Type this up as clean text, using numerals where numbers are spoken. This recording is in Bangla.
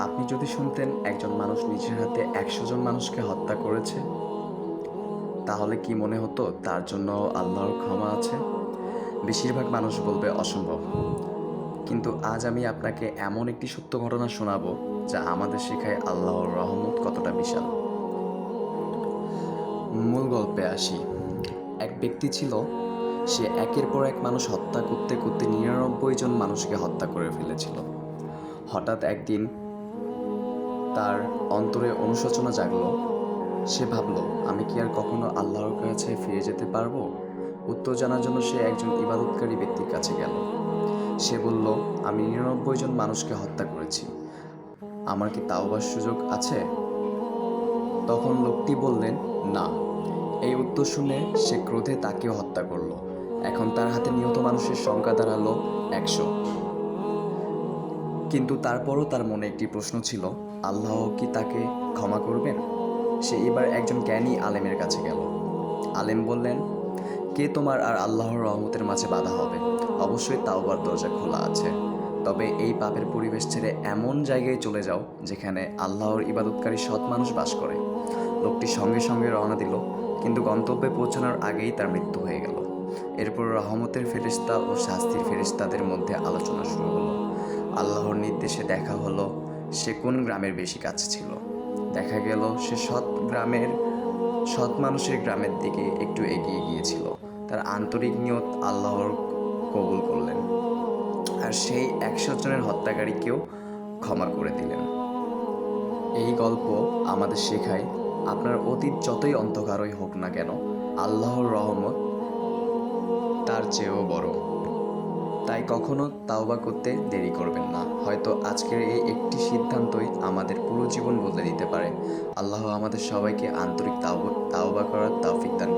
আপনি যদি শুনতেন একজন মানুষ নিজের হাতে ১০০ জন মানুষকে হত্যা করেছে, তাহলে কি মনে হতো তার জন্য আল্লাহর ক্ষমা আছে? বেশিরভাগ মানুষ বলবে অসম্ভব। কিন্তু আজ আমি আপনাকে এমন একটি সত্য ঘটনা শোনাবো যা আমাদের শেখায় আল্লাহর রহমত কতটা বিশাল। মূল গল্পে আসি। এক ব্যক্তি ছিল, সে একের পর এক মানুষ হত্যা করতে করতে ৯৯ জন মানুষকে হত্যা করে ফেলেছিল। হঠাৎ একদিন তার অন্তরে অনুশোচনা জাগলো। সে ভাবল, আমি কি আর কখনো আল্লাহর কাছে ফিরে যেতে পারবো? উত্তর জানার জন্য সে একজন ইবাদতকারী ব্যক্তির কাছে গেল। সে বলল, আমি ৯৯ জন মানুষকে হত্যা করেছি, আমার কি তাওবার সুযোগ আছে? তখন লোকটি বললেন, না। এই উত্তর শুনে সে ক্রোধে তাকেও হত্যা করল। এখন তার হাতে নিহত মানুষের সংখ্যা দাঁড়ালো ১০০। কিন্তু তারপরও তার মনে একটি প্রশ্ন ছিল, আল্লাহ কি তাকে ক্ষমা করবেন? সে এবার একজন জ্ঞানী আলেমের কাছে গেল। আলেম বললেন, কে তোমার আর আল্লাহর রহমতের মাঝে বাধা হবে? অবশ্যই তাওবার দরজা খোলা আছে। তবে এই পাপের পরিবেশ ছেড়ে এমন জায়গায় চলে যাও যেখানে আল্লাহর ইবাদতকারী সৎ মানুষ বাস করে। লোকটি সঙ্গে সঙ্গে রওনা দিল, কিন্তু গন্তব্যে পৌঁছানোর আগেই তার মৃত্যু হয়ে গেল। এরপর রহমতের ফেরেশতা ও শাস্তির ফেরেশতাদের মধ্যে আলোচনা শুরু হলো। আল্লাহর নির্দেশে দেখা হলো সে কোন গ্রামের বেশি কাছে ছিল। দেখা গেল সে সৎ মানুষের গ্রামের দিকে একটু এগিয়ে গিয়েছিল। তার আন্তরিক নিয়ত আল্লাহর কবুল করলেন, আর সেই ১০০ জনের হত্যাকারীকেও ক্ষমা করে দিলেন। এই গল্প আমাদের শেখায়, আপনার অতীত যতই অন্ধকারই হোক না কেন, আল্লাহর রহমত তার চেয়েও বড়। তাই কখনো তাওবা করতে দেরি করবেন না। হয়তো আজকের এই একটি সিদ্ধান্তই আমাদের পুরো জীবন বদলে দিতে পারে। আল্লাহ আমাদের সবাইকে আন্তরিক তাওবা করার তৌফিক দান